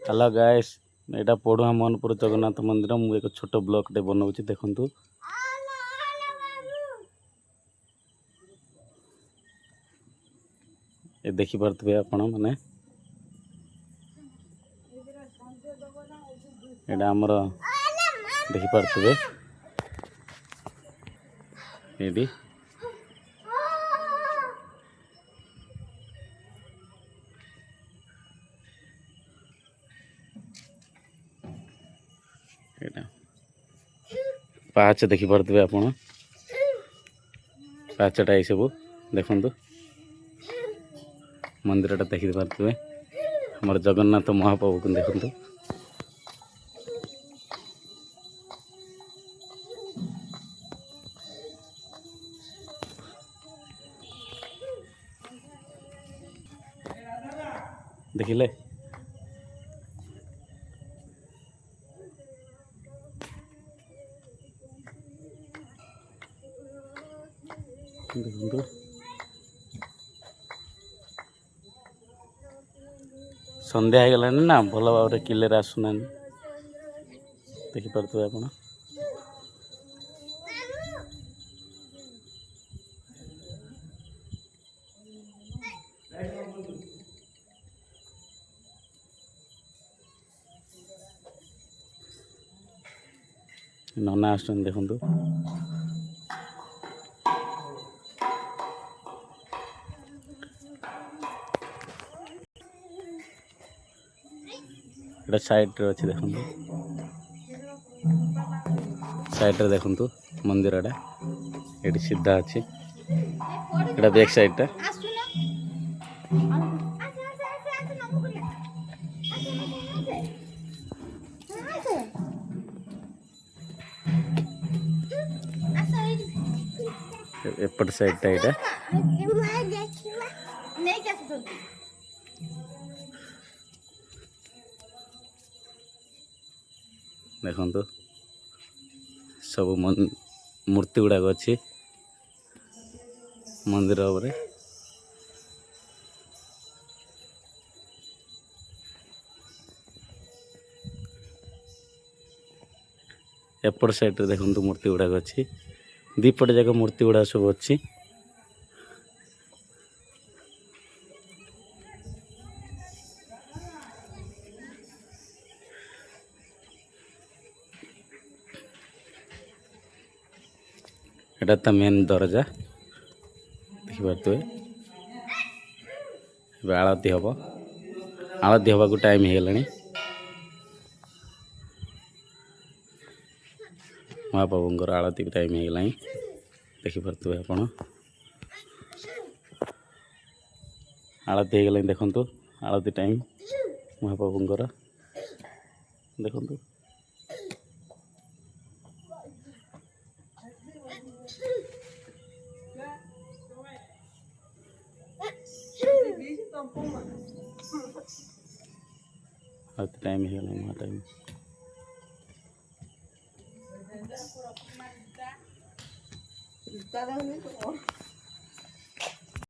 hello guys एटा पढ़ुआ मनपुर जगन्नाथ मंदिर मु एक छोट ब्लॉक बनाऊँ देखु ये देखिपे आपण मैंने एटा आमर देखिपे ये पाच देखिपे आपण पाचटा ये सब देखु मंदिरटा देखिपे हमारे जगन्नाथ महाप्रभु को देखु देखिले देखु संध्या हो गलानी ना भल भाव किले आसुना देखिपे आप नना आस देखु एटा साइड रे अच्छे देखु साइड रे देखु मंदिरटा ये सीधा अच्छी एटा बैक साइडटा एपट साइडटा एटा देखु सब मूर्ति गुड़ाक अच्छी मंदिर उपरे एपट साइड रे देखु मूर्ति गुड़ाक अच्छी दीपट जाक मूर्ति गुड़ा सब अच्छी एटा तो मेन दरजा देखिपे आलती हम आलती हवा को टाइम हो गला महाप्रभुंर आलती टाइम हो गला देखिपे आप आलती हो गला देखु आलती टाइम महाप्रभुंर देखु आलती टाइम हो गला टाइम